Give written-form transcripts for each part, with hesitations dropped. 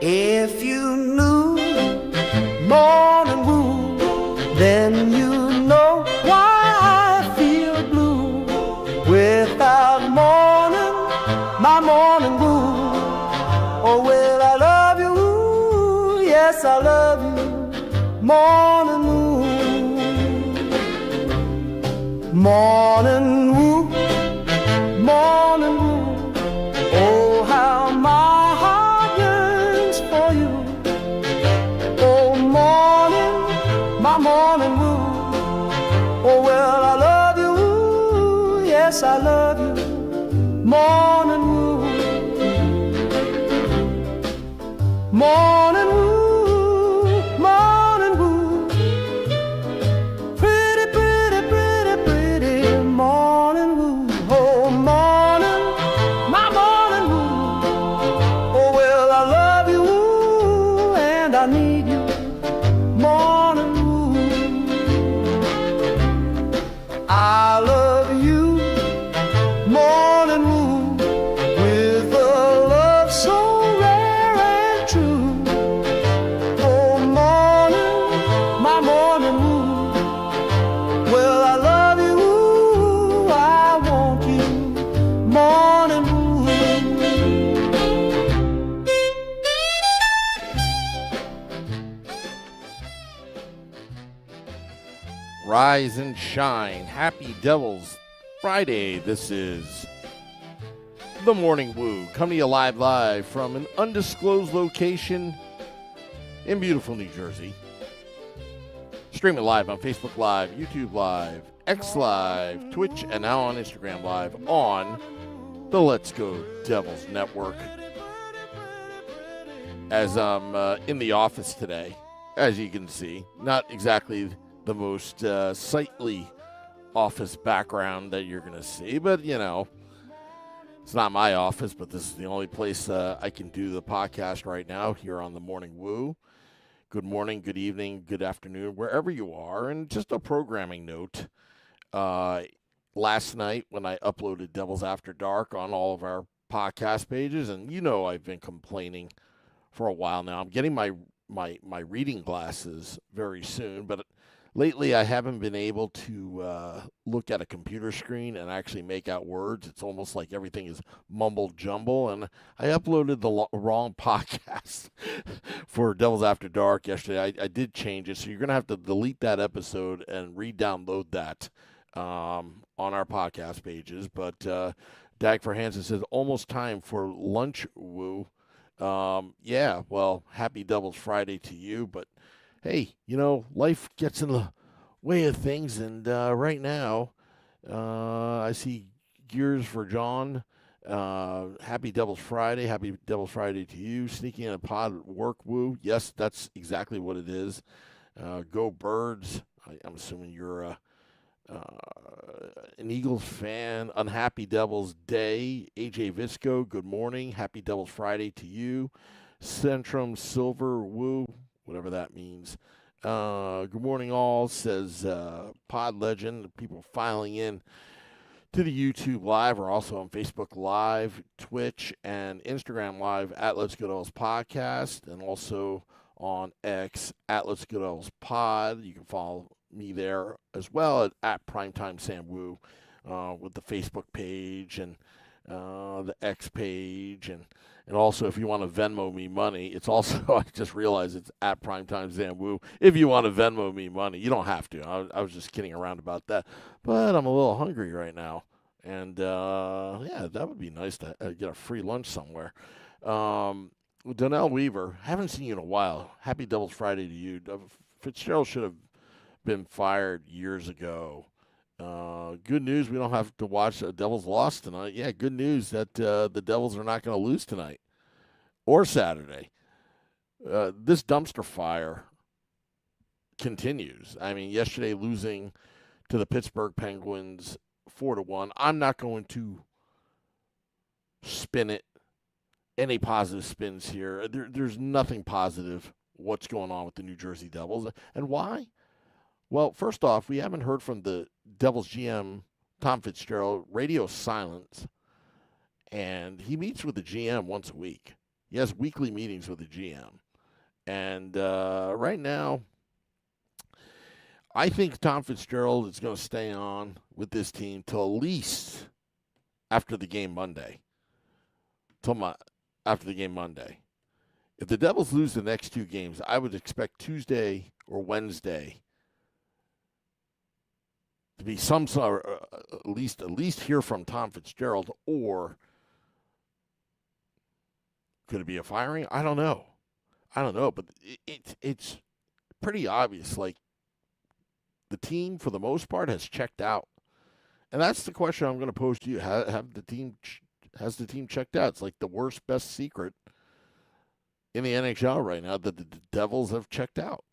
If you knew morning wood, then you know why I feel blue. Without morning, my morning wood. Oh, well, I love you, yes, I love you, morning wood. Morning wood, morning wood. Oh, how my heart yearns for you. Oh, morning, my morning wood. Oh, well, I love you, yes, I love you, morning wood. Morning wood, morning wood. Pretty, pretty, pretty, pretty morning wood. Oh, morning, my morning wood. Oh, well, I love you and I need you, morning wood. I love you, morning wood, with a love so rare and true. Oh, morning, my morning wood. Well, I love you, I want you, morning wood. Rise and shine. Happy Devil's Friday. This is The Morning Woo, coming to you live from an undisclosed location in beautiful New Jersey. Streaming live on Facebook Live, YouTube Live, X Live, Twitch, and now on Instagram Live on the Let's Go Devils Network. As I'm in the office today, as you can see, not exactly the most sightly office background that you're going to see, but you know, it's not my office, but this is the only place I can do the podcast right now here on the Morning Woo. Good morning, good evening, good afternoon, wherever you are. And just a programming note, last night when I uploaded Devils After Dark on all of our podcast pages, and you know I've been complaining for a while now. I'm getting my reading glasses very soon, but lately I haven't been able to look at a computer screen and actually make out words. It's almost like everything is mumbled jumble, and I uploaded the wrong podcast for Devils After Dark yesterday. I did change it, so you're going to have to delete that episode and re-download that on our podcast pages. But Dag for Hansen says, almost time for lunch, Woo. Yeah, well, happy Devil's Friday to you, but hey, you know, life gets in the way of things, and right now, I see gears for John. Happy Devil's Friday. Happy Devil's Friday to you. Sneaking in a pod at work, Woo. Yes, that's exactly what it is. Go Birds. I'm assuming you're an Eagles fan. Unhappy Devil's Day. AJ Visco, good morning. Happy Devil's Friday to you. Centrum Silver, Woo. Whatever that means. Good morning, all, says Pod Legend. People filing in to the YouTube Live are also on Facebook Live, Twitch, and Instagram Live at Let's Go Devils Podcast, and also on X at Let's Go Devils Pod. You can follow me there as well at Primetime Sam Woo with the Facebook page and the X page, and also if you want to Venmo me money, it's also, I just realized it's at Primetime Zamwoo. If you want to Venmo me money, you don't have to. I was just kidding around about that, but I'm a little hungry right now, and yeah, that would be nice to get a free lunch somewhere. Donnell Weaver, haven't seen you in a while. Happy Devil's Friday to you. Fitzgerald should have been fired years ago. Good news, we don't have to watch a Devils loss tonight. Yeah, good news that the Devils are not going to lose tonight or Saturday. This dumpster fire continues. I mean, yesterday losing to the Pittsburgh Penguins 4-1. I'm not going to spin it. Any positive spins here. There's nothing positive what's going on with the New Jersey Devils. And why? Well, first off, we haven't heard from the Devils GM, Tom Fitzgerald. Radio silence, and he meets with the GM once a week. He has weekly meetings with the GM. And right now, I think Tom Fitzgerald is going to stay on with this team till at least after the game Monday. After the game Monday. If the Devils lose the next two games, I would expect Tuesday or Wednesday to be some sort at least hear from Tom Fitzgerald, or could it be a firing? I don't know, but it's pretty obvious. Like, the team, for the most part, has checked out, and that's the question I'm going to pose to you: has the team checked out? It's like the worst, best secret in the NHL right now that the Devils have checked out.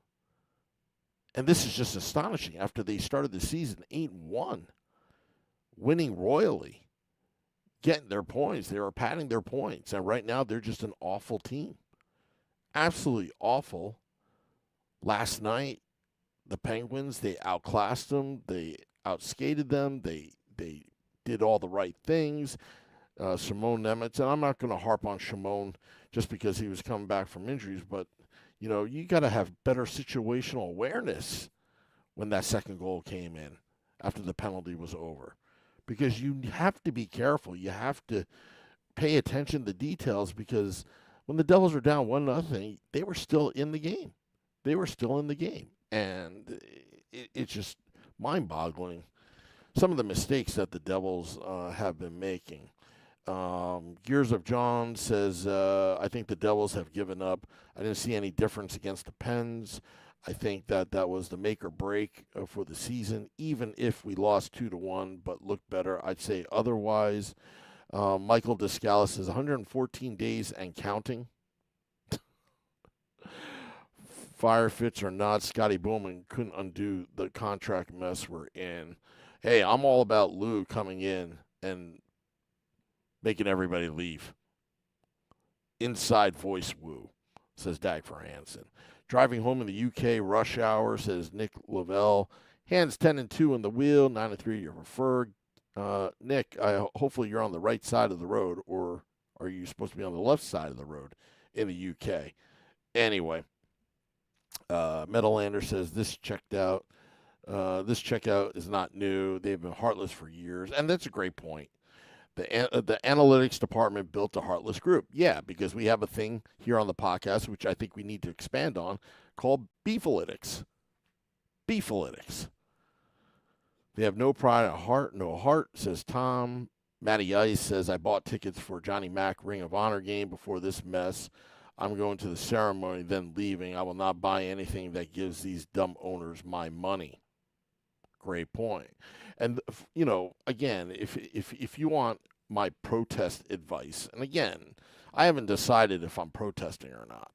And this is just astonishing after they started the season 8-1, winning royally, getting their points. They were padding their points. And right now, they're just an awful team. Absolutely awful. Last night, the Penguins, they outclassed them. They outskated them. They did all the right things. Shimon Nemitz, and I'm not going to harp on Shimon just because he was coming back from injuries, but you got to have better situational awareness when that second goal came in after the penalty was over, because you have to be careful. You have to pay attention to details, because when the Devils were down 1-0, they were still in the game. And it's just mind-boggling, some of the mistakes that the Devils have been making. Gears of John says, I think the Devils have given up. I didn't see any difference against the Pens. I think that was the make or break for the season, even if we lost 2-1, but looked better. I'd say otherwise. Michael Descalis says 114 days and counting. Fire fits or not, Scotty Bowman couldn't undo the contract mess we're in. Hey, I'm all about Lou coming in and making everybody leave. Inside voice woo, says Dag for Hansen. Driving home in the UK rush hour, says Nick Lavelle. Hands 10 and 2 on the wheel, 9 and 3 your preferred. Nick, hopefully you're on the right side of the road, or are you supposed to be on the left side of the road in the UK? Anyway, Metalander says this checked out. This checkout is not new. They've been heartless for years, and that's a great point. The analytics department built a heartless group. Yeah, because we have a thing here on the podcast, which I think we need to expand on, called Beefalytics. Beefalytics. They have no pride of heart, no heart, says Tom. Matty Ice says, I bought tickets for Johnny Mac Ring of Honor game before this mess. I'm going to the ceremony, then leaving. I will not buy anything that gives these dumb owners my money. Great point. And, again, if you want my protest advice, and again, I haven't decided if I'm protesting or not.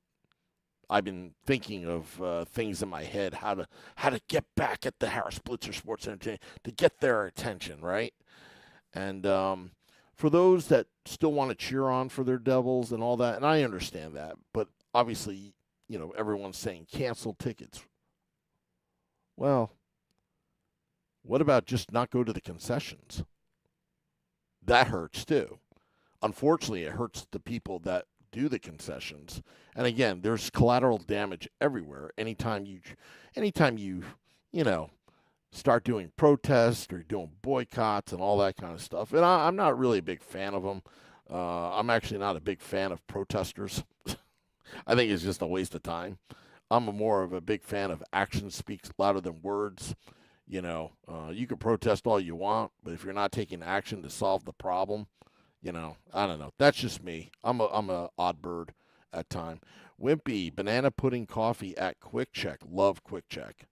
I've been thinking of things in my head, how to get back at the Harris Blitzer Sports Entertainment, to get their attention, right? And for those that still want to cheer on for their Devils and all that, and I understand that, but obviously, everyone's saying cancel tickets. Well, what about just not go to the concessions? That hurts too. Unfortunately, it hurts the people that do the concessions. And again, there's collateral damage everywhere. Anytime you start doing protests or doing boycotts and all that kind of stuff. And I'm not really a big fan of them. I'm actually not a big fan of protesters. I think it's just a waste of time. I'm more of a big fan of action speaks louder than words. You can protest all you want, but if you're not taking action to solve the problem, I don't know. That's just me. I'm a odd bird at time. Wimpy, banana pudding coffee at Quick Check. Love Quick Check.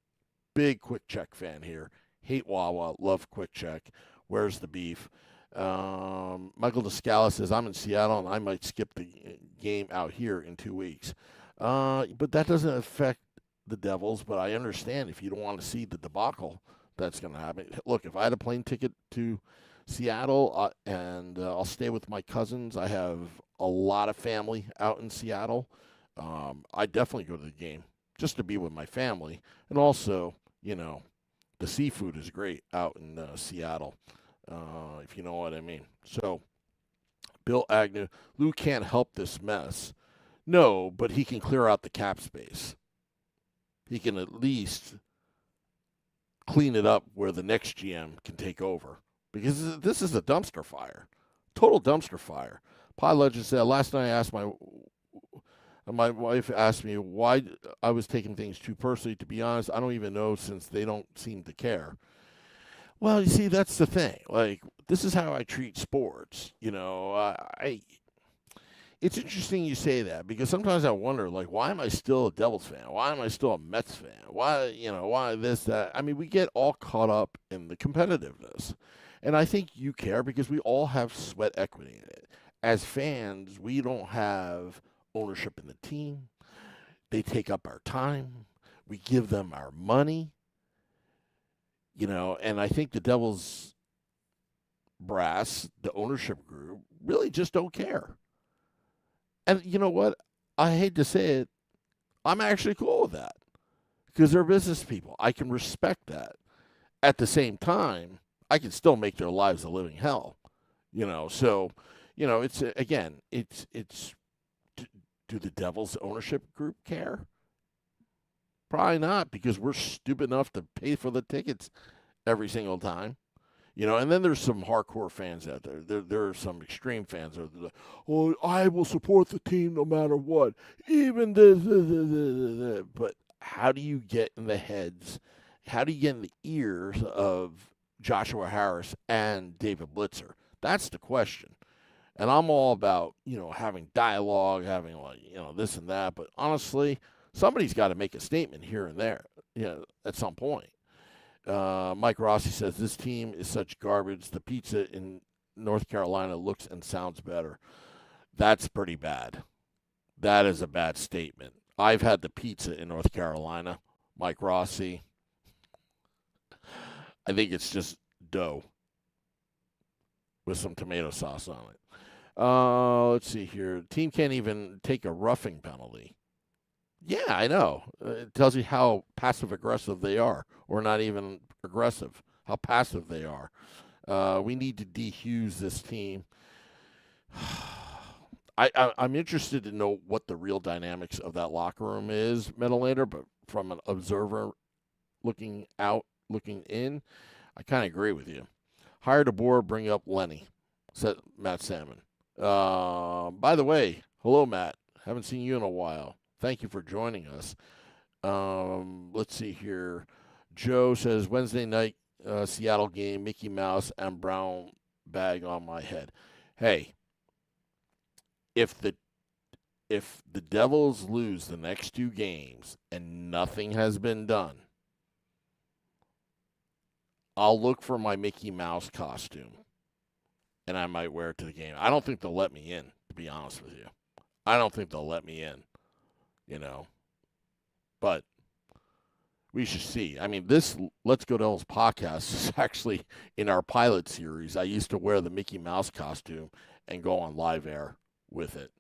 Big Quick Check fan here. Hate Wawa. Love Quick Check. Where's the beef? Michael Descalis says, I'm in Seattle and I might skip the game out here in 2 weeks. But that doesn't affect the Devils, but I understand if you don't want to see the debacle that's going to happen. Look, if I had a plane ticket to Seattle and I'll stay with my cousins, I have a lot of family out in Seattle. I definitely go to the game just to be with my family. And also, the seafood is great out in Seattle, if you know what I mean. So, Bill Agnew, Lou can't help this mess. No, but he can clear out the cap space. He can at least clean it up where the next GM can take over. Because this is a dumpster fire. Total dumpster fire. Pie Legend said, last night I asked my wife asked me why I was taking things too personally. To be honest, I don't even know since they don't seem to care. Well, you see, that's the thing. Like, this is how I treat sports. It's interesting you say that because sometimes I wonder, like, why am I still a Devils fan? Why am I still a Mets fan? Why this, that? I mean, we get all caught up in the competitiveness. And I think you care because we all have sweat equity in it. As fans, we don't have ownership in the team. They take up our time. We give them our money. And I think the Devils brass, the ownership group, really just don't care. And you know what? I hate to say it, I'm actually cool with that because they're business people. I can respect that. At the same time, I can still make their lives a living hell. So, it's again, it's do the Devils ownership group care? Probably not, because we're stupid enough to pay for the tickets every single time. And then there's some hardcore fans out there. There are some extreme fans out there. Oh, I will support the team no matter what. Even this. But how do you get in the heads? How do you get in the ears of Joshua Harris and David Blitzer? That's the question. And I'm all about, having dialogue, having this and that. But honestly, somebody's got to make a statement here and there, at some point. Mike Rossi says, this team is such garbage. The pizza in North Carolina looks and sounds better. That's pretty bad. That is a bad statement. I've had the pizza in North Carolina, Mike Rossi. I think it's just dough with some tomato sauce on it. Let's see here. The team can't even take a roughing penalty. Yeah, I know. It tells you how passive-aggressive they are, or not even aggressive, how passive they are. We need to de-Hughes this team. I'm interested to know what the real dynamics of that locker room is, Metalator, but from an observer looking in, I kind of agree with you. Hire DeBoer, bring up Lenny, said Matt Salmon. By the way, hello, Matt. Haven't seen you in a while. Thank you for joining us. Let's see here. Joe says, Wednesday night Seattle game, Mickey Mouse and brown bag on my head. Hey, if the Devils lose the next two games and nothing has been done, I'll look for my Mickey Mouse costume, and I might wear it to the game. I don't think they'll let me in, to be honest with you. I don't think they'll let me in, But we should see. I mean, this Let's Go Devils podcast is actually in our pilot series. I used to wear the Mickey Mouse costume and go on live air with it.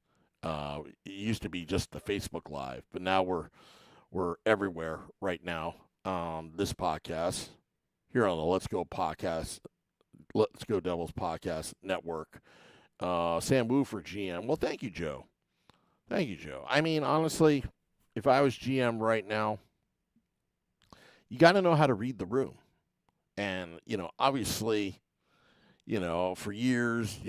It used to be just the Facebook Live, but now we're everywhere right now on this podcast. Here on the Let's Go Devils podcast network. Sam Wu for GM. Well, thank you, Joe. Thank you, Joe. I mean, honestly, if I was GM right now, you got to know how to read the room. And, obviously, for years,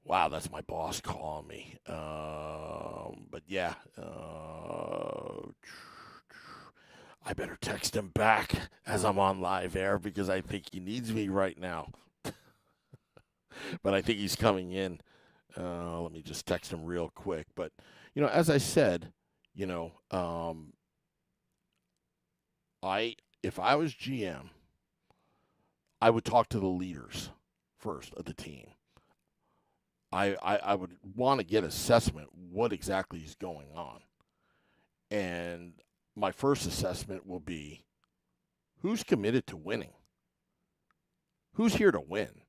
wow, that's my boss calling me. But yeah, I better text him back as I'm on live air because I think he needs me right now. But I think he's coming in. Let me just text him real quick. But, as I said, if I was GM, I would talk to the leaders first of the team. I would want to get assessment what exactly is going on. And my first assessment will be, who's committed to winning? Who's here to win?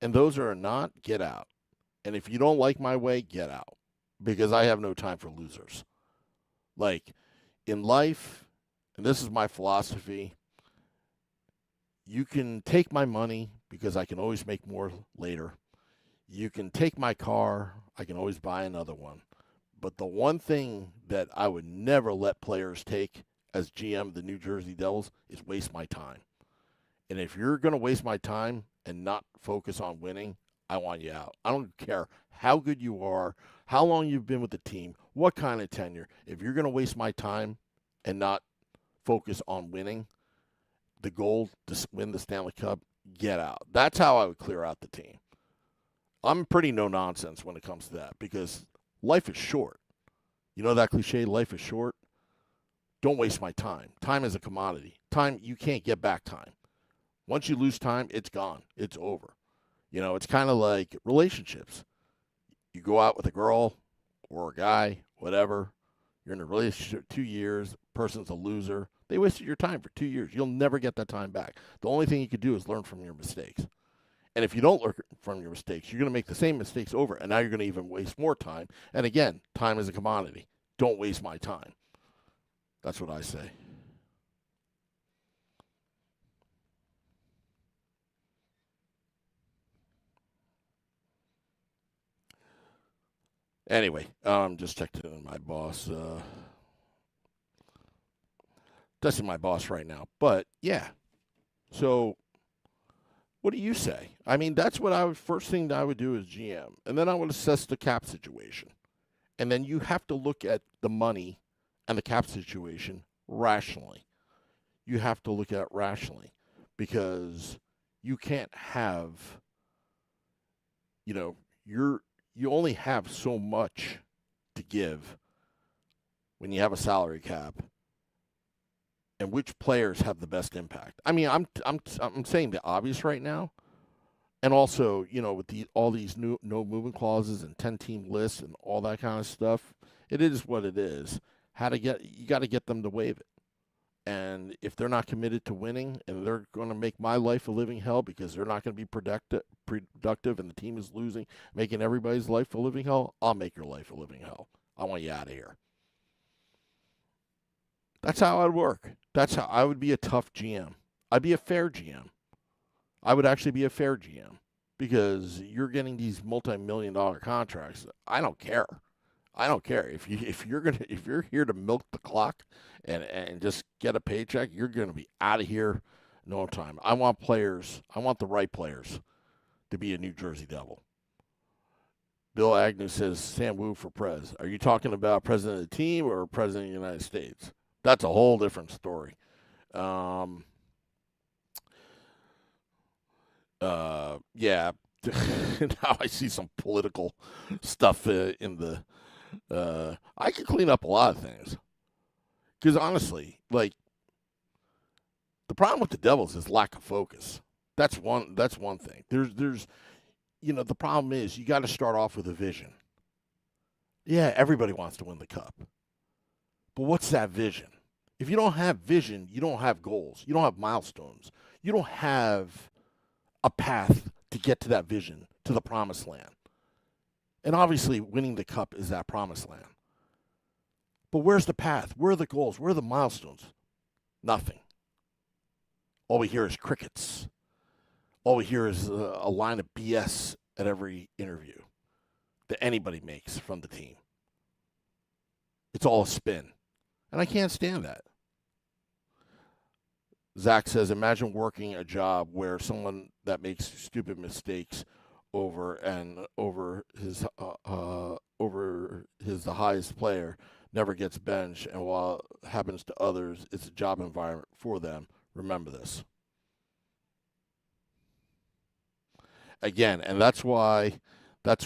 And those that are not, get out. And if you don't like my way, get out. Because I have no time for losers. Like, in life, and this is my philosophy, you can take my money because I can always make more later. You can take my car, I can always buy another one. But the one thing that I would never let players take as GM of the New Jersey Devils is waste my time. And if you're going to waste my time and not focus on winning, I want you out. I don't care how good you are, how long you've been with the team, what kind of tenure. If you're going to waste my time and not focus on winning, the goal to win the Stanley Cup, get out. That's how I would clear out the team. I'm pretty no nonsense when it comes to that because life is short. You know that cliche, life is short? Don't waste my time. Time is a commodity. Time, you can't get back time. Once you lose time, it's gone. It's over. You know, it's kind of like relationships. You go out with a girl or a guy, whatever. You're in a relationship 2 years. Person's a loser. They wasted your time for 2 years. You'll never get that time back. The only thing you can do is learn from your mistakes. And if you don't learn from your mistakes, you're going to make the same mistakes over, and now you're going to even waste more time. And again, time is a commodity. Don't waste my time. That's what I say. Anyway, just checked in my boss. That's my boss right now. But, yeah. So, what do you say? I mean, that's what first thing that I would do as GM. And then I would assess the cap situation. And then you have to look at the money and the cap situation rationally. You have to look at it rationally because you can't have, you only have so much to give when you have a salary cap and which players have the best impact. I mean, I'm saying the obvious right now. And also, with all these new no movement clauses and 10-team lists and all that kind of stuff, it is what it is. You got to get them to waive it. And if they're not committed to winning and they're going to make my life a living hell because they're not going to be productive and the team is losing, making everybody's life a living hell, I'll make your life a living hell. I want you out of here. That's how I'd work. That's how I would be a tough GM. I'd be a fair GM. I would actually be a fair GM because you're getting these multi-million-dollar contracts. I don't care. I don't care if you're here to milk the clock and just get a paycheck. You're going to be out of here no time. I want players. I want the right players to be a New Jersey Devil. Bill Agnew says Sam Wu for Prez. Are you talking about president of the team or president of the United States? That's a whole different story. Yeah. Now I see some political stuff in the. I could clean up a lot of things. Because honestly, the problem with the Devils is lack of focus. That's one thing. There's the problem is you got to start off with a vision. Yeah, everybody wants to win the cup. But what's that vision? If you don't have vision, you don't have goals. You don't have milestones. You don't have a path to get to that vision, to the promised land. And obviously, winning the cup is that promised land. But where's the path? Where are the goals? Where are the milestones? Nothing. All we hear is crickets. All we hear is a line of BS at every interview that anybody makes from the team. It's all a spin. And I can't stand that. Zach says, imagine working a job where someone that makes stupid mistakes over his the highest player never gets benched, and while it happens to others, it's a job environment for them. Remember this. Again, and that's why I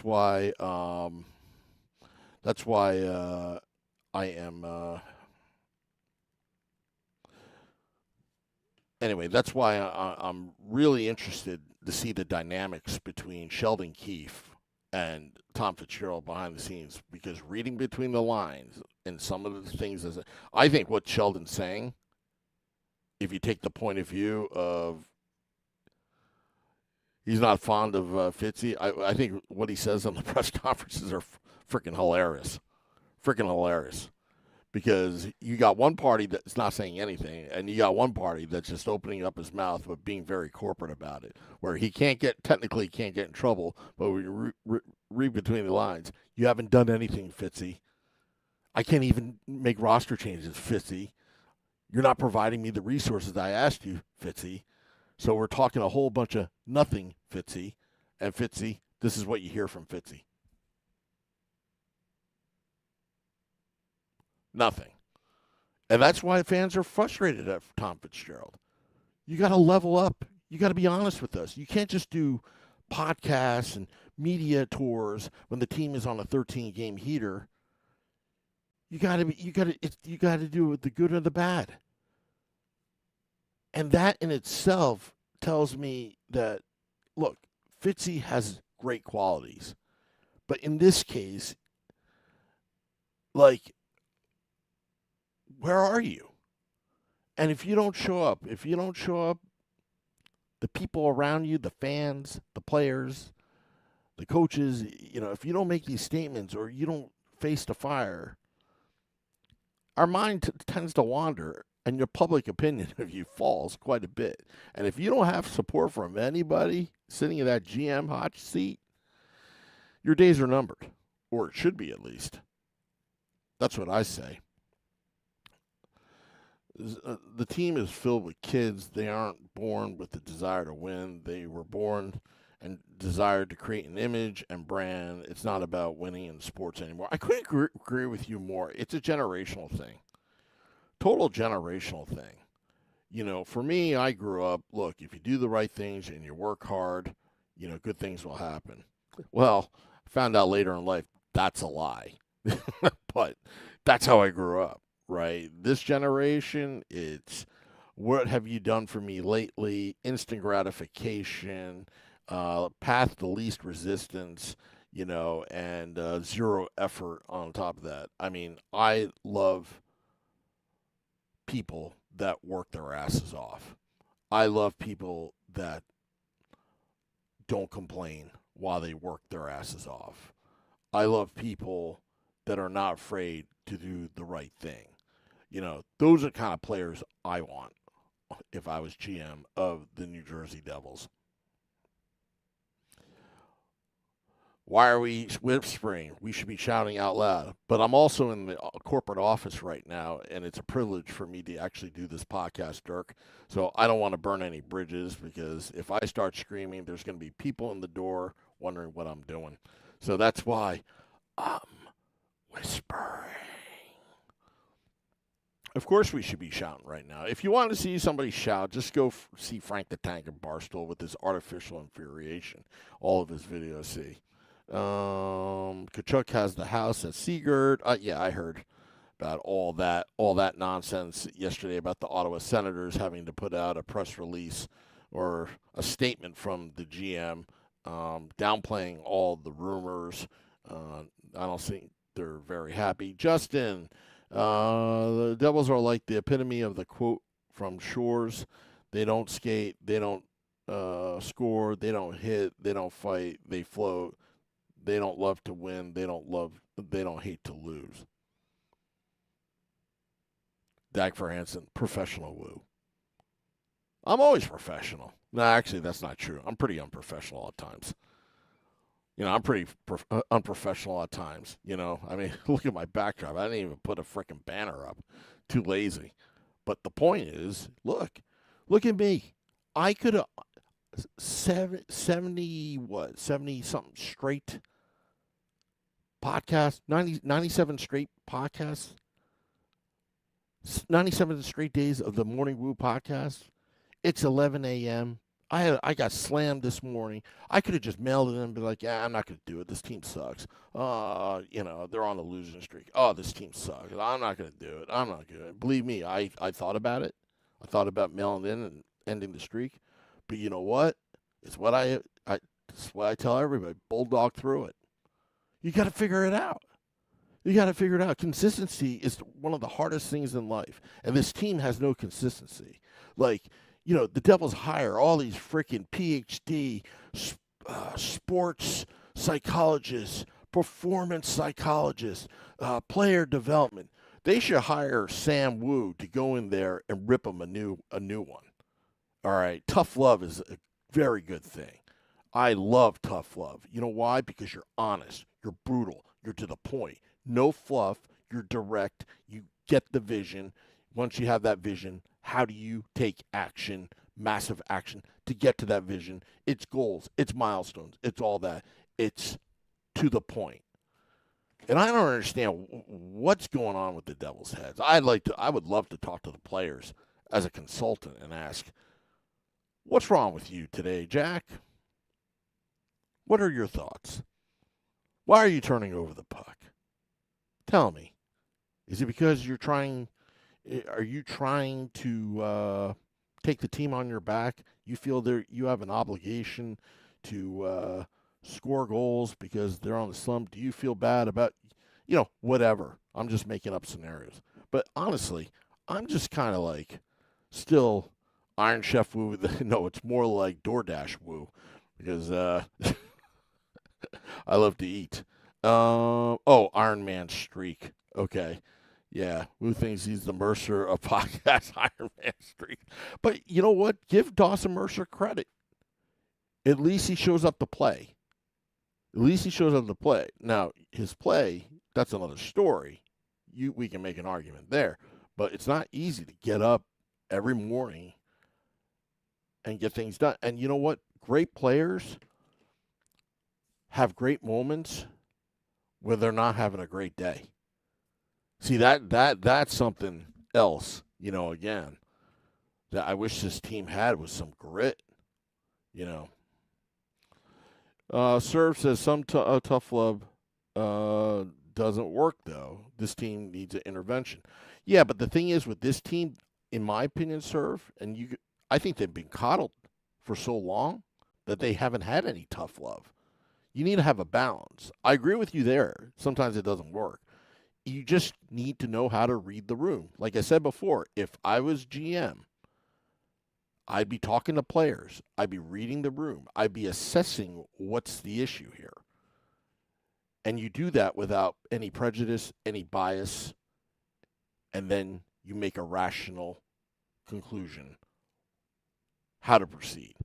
am. Anyway, that's why I'm really interested to see the dynamics between Sheldon Keefe and Tom Fitzgerald behind the scenes, because reading between the lines and some of the things, I think what Sheldon's saying, if you take the point of view of he's not fond of Fitzy, I think what he says on the press conferences are freaking hilarious. Freaking hilarious. because you got one party that's not saying anything, and you got one party that's just opening up his mouth but being very corporate about it, where he technically can't get in trouble, but we read between the lines. You haven't done anything, Fitzy. I can't even make roster changes, Fitzy. You're not providing me the resources I asked you, Fitzy. So we're talking a whole bunch of nothing, Fitzy. And Fitzy, this is what you hear from Fitzy. Nothing. And that's why fans are frustrated at Tom Fitzgerald. You got to level up. You got to be honest with us. You can't just do podcasts and media tours when the team is on a 13-game heater. You got to do it with the good or the bad. And that in itself tells me that, look, Fitzy has great qualities. But in this case, like, where are you? And if you don't show up, the people around you, the fans, the players, the coaches, if you don't make these statements or you don't face the fire, our mind tends to wander, and your public opinion of you falls quite a bit. And if you don't have support from anybody sitting in that GM hot seat, your days are numbered, or it should be at least. That's what I say. The team is filled with kids. They aren't born with the desire to win. They were born and desired to create an image and brand. It's not about winning in sports anymore. I couldn't agree with you more. It's a generational thing. Total generational thing. For me, I grew up, look, if you do the right things and you work hard, good things will happen. Well, I found out later in life that's a lie. But that's how I grew up. Right, this generation, it's what have you done for me lately? Instant gratification, path to least resistance, and zero effort on top of that. I mean, I love people that work their asses off. I love people that don't complain while they work their asses off. I love people that are not afraid to do the right thing. Those are the kind of players I want if I was GM of the New Jersey Devils. Why are we whispering? We should be shouting out loud. But I'm also in the corporate office right now, and it's a privilege for me to actually do this podcast, Dirk. So I don't want to burn any bridges, because if I start screaming, there's going to be people in the door wondering what I'm doing. So that's why I'm whispering. Of course we should be shouting right now. If you want to see somebody shout, just go see Frank the Tank in Barstool with his artificial infuriation. All of his videos, see. Kachuk has the house at Seagard. Yeah, I heard about all that nonsense yesterday about the Ottawa Senators having to put out a press release or a statement from the GM downplaying all the rumors. I don't think they're very happy. Justin, the Devils are like the epitome of the quote from Shores. They don't skate, they don't score, they don't hit, they don't fight, they float. They don't love to win, they don't hate to lose. Dak for Hansen, professional woo. I'm always professional. No, actually, that's not true. I'm pretty unprofessional at times. I'm pretty unprofessional at times. I mean, look at my backdrop. I didn't even put a freaking banner up. Too lazy. But the point is, look at me. I could have 70-something straight podcasts, 97 straight podcasts, 97 straight days of the Morning Woo podcast. It's 11 a.m. I got slammed this morning. I could have just mailed it in and be like, yeah, I'm not going to do it. This team sucks. They're on a losing streak. Oh, this team sucks. I'm not going to do it. I'm not going to. Believe me, I thought about it. I thought about mailing in and ending the streak. But you know what? It's what it's what I tell everybody. Bulldog through it. You got to figure it out. Consistency is one of the hardest things in life. And this team has no consistency. The Devils hire all these freaking PhD sports psychologists, performance psychologists, player development. They should hire Sam Wu to go in there and rip them a new one. All right, tough love is a very good thing. I love tough love. You know why? Because you're honest, you're brutal, you're to the point. No fluff, you're direct, you get the vision. Once you have that vision, how do you take action, massive action, to get to that vision? It's goals, it's milestones, it's all that. It's to the point. And I don't understand what's going on with the Devils' heads. I would love to talk to the players as a consultant and ask, what's wrong with you today, Jack? What are your thoughts? Why are you turning over the puck? Tell me. Is it because are you trying to take the team on your back? You feel you have an obligation to score goals because they're on the slump? Do you feel bad about, whatever? I'm just making up scenarios. But honestly, I'm just kind of like still Iron Chef Woo. No, it's more like DoorDash Woo because I love to eat. Iron Man streak. Okay. Yeah, Woo thinks he's the Mercer of podcast Iron Man streak. But you know what? Give Dawson Mercer credit. At least he shows up to play. Now, his play, that's another story. We can make an argument there. But it's not easy to get up every morning and get things done. And you know what? Great players have great moments where they're not having a great day. See, that's something else, again, that I wish this team had was some grit, Serve says some tough love doesn't work, though. This team needs an intervention. Yeah, but the thing is with this team, in my opinion, Serve, and I think they've been coddled for so long that they haven't had any tough love. You need to have a balance. I agree with you there. Sometimes it doesn't work. You just need to know how to read the room. Like I said before, if I was GM, I'd be talking to players. I'd be reading the room. I'd be assessing what's the issue here. And you do that without any prejudice, any bias, and then you make a rational conclusion how to proceed.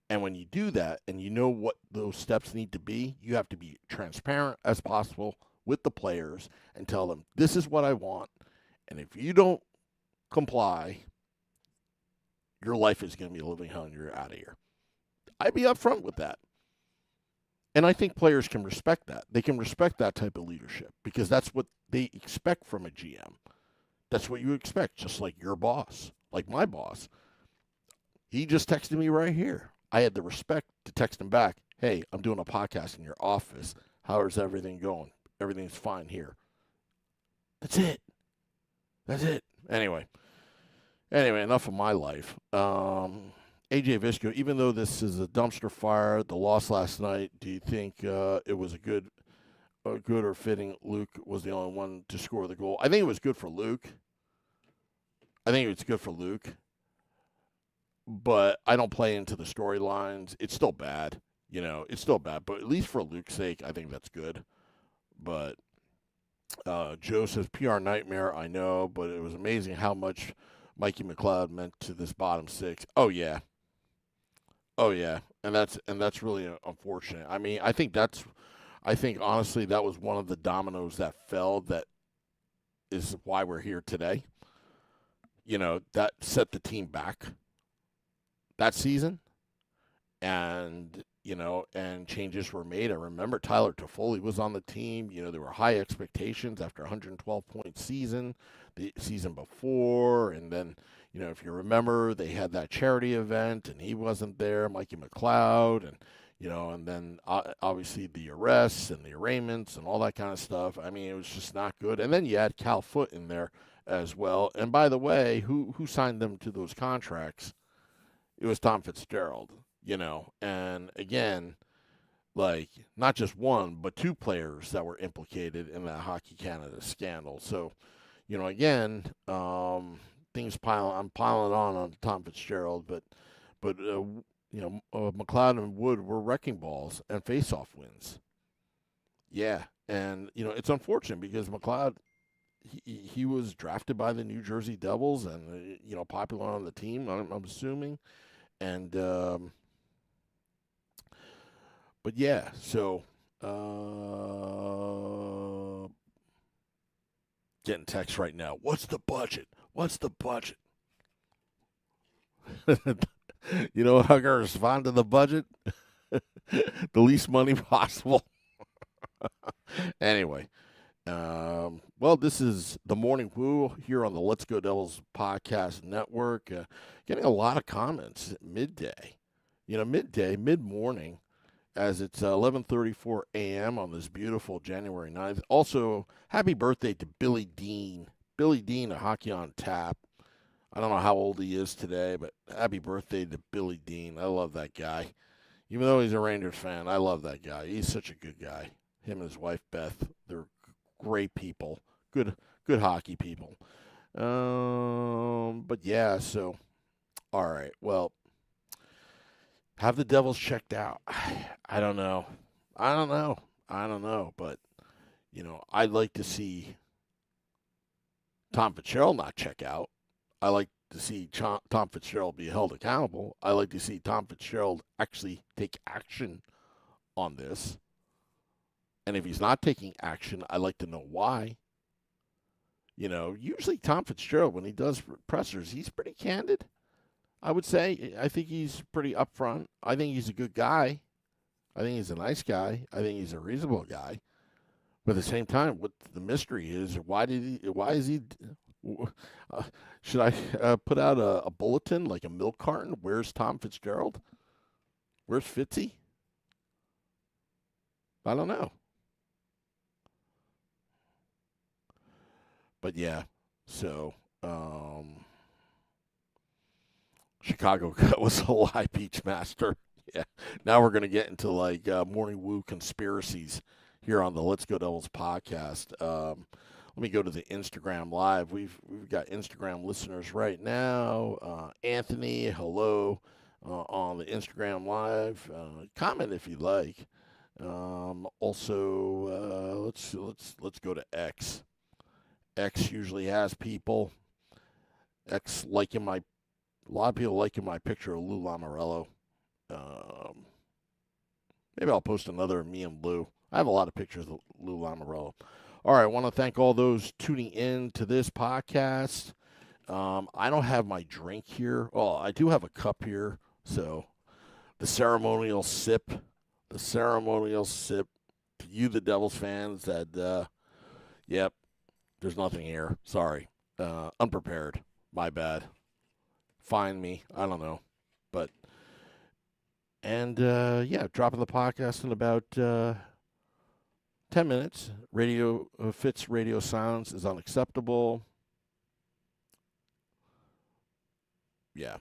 And when you do that and you know what those steps need to be, you have to be transparent as possible with the players and tell them, this is what I want. And if you don't comply, your life is going to be a living hell and you're out of here. I'd be upfront with that. And I think players can respect that. They can respect that type of leadership because that's what they expect from a GM. That's what you expect, just like your boss, like my boss. He just texted me right here. I had the respect to text him back, hey, I'm doing a podcast in your office. How is everything going? Everything's fine here. That's it. Anyway, enough of my life. AJ Visco, even though this is a dumpster fire, the loss last night, do you think it was a good or fitting Luke was the only one to score the goal? I think it was good for Luke. But I don't play into the storylines. It's still bad. But at least for Luke's sake, I think that's good. But Joe says, PR nightmare, I know, but it was amazing how much Mikey McLeod meant to this bottom six. Oh, yeah. And that's really unfortunate. I mean, I think honestly that was one of the dominoes that fell that is why we're here today. That set the team back that season. And changes were made. I remember Tyler Toffoli was on the team. There were high expectations after a 112-point season, the season before. And then, if you remember, they had that charity event, and he wasn't there, Mikey McLeod. And, and then obviously the arrests and the arraignments and all that kind of stuff. I mean, it was just not good. And then you had Cal Foote in there as well. And by the way, who signed them to those contracts? It was Tom Fitzgerald. And again, like not just one, but two players that were implicated in that Hockey Canada scandal. So, again, I'm piling on Tom Fitzgerald, but McLeod and Wood were wrecking balls and face-off wins. Yeah, and it's unfortunate because McLeod he was drafted by the New Jersey Devils and, popular on the team, I'm assuming. And, but yeah, so, getting text right now. What's the budget? What's the budget? You know how I'm going to respond to the budget? The least money possible. Anyway, well, this is the Morning Woo here on the Let's Go Devils podcast network. Getting a lot of comments at midday. Mid-morning, as it's 11:34 a.m. on this beautiful January 9th. Also, happy birthday to Billy Dean. Billy Dean of Hockey on Tap. I don't know how old he is today, but happy birthday to Billy Dean. I love that guy. Even though he's a Rangers fan, I love that guy. He's such a good guy. Him and his wife, Beth, they're great people. Good hockey people. But yeah, so, all right. Well, have the Devils checked out? I don't know. But, I'd like to see Tom Fitzgerald not check out. I like to see Tom Fitzgerald be held accountable. I like to see Tom Fitzgerald actually take action on this. And if he's not taking action, I like to know why. Usually Tom Fitzgerald, when he does pressers, he's pretty candid. I would say. I think he's pretty upfront. I think he's a good guy. I think he's a nice guy. I think he's a reasonable guy. But at the same time, what the mystery is, should I put out a bulletin, like a milk carton? Where's Tom Fitzgerald? Where's Fitzy? I don't know. But yeah, so Chicago was a lie beach master. Yeah. Now we're going to get into like Morning Woo conspiracies here on the Let's Go Devils podcast. Let me go to the Instagram Live. We've got Instagram listeners right now. Anthony, hello on the Instagram Live. Comment if you like. Also, let's go to X. X usually has people. X liking a lot of people liking my picture of Lou Lamoriello. Maybe I'll post another me and Lou. I have a lot of pictures of Lou Lamoriello. All right, I want to thank all those tuning in to this podcast. I don't have my drink here. Oh, I do have a cup here. So the ceremonial sip. To you, the Devils fans, that, yep, there's nothing here. Sorry. Unprepared. My bad. Find me. I don't know. But, and, yeah, dropping the podcast in about 10 minutes. Fitz radio silence is unacceptable. Yeah.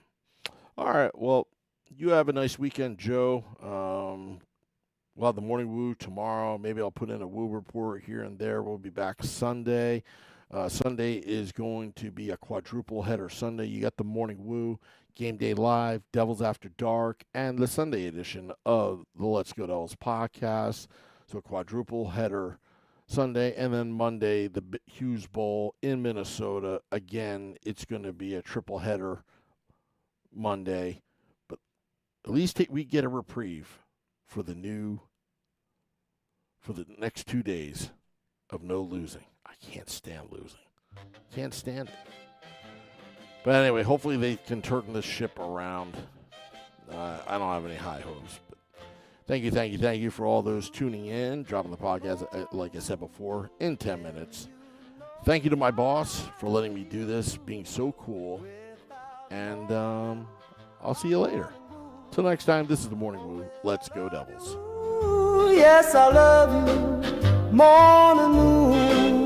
All right. Well, you have a nice weekend, Joe. We'll have the Morning Woo tomorrow. Maybe I'll put in a Woo report here and there. We'll be back Sunday. Sunday is going to be a quadruple header Sunday. You got the Morning Woo, Game Day Live, Devils After Dark, and the Sunday edition of the Let's Go Devils podcast. So a quadruple header Sunday, and then Monday, the Hughes Bowl in Minnesota. Again, it's going to be a triple header Monday. But at least we get a reprieve for the next 2 days of no losing. I can't stand losing. Can't stand it. But anyway, hopefully they can turn this ship around. I don't have any high hopes. But thank you for all those tuning in, dropping the podcast, like I said before, in 10 minutes. Thank you to my boss for letting me do this, being so cool. And I'll see you later. Till next time, this is the Morning Woo. Let's go Devils. Ooh, yes, I love you, Morning Woo.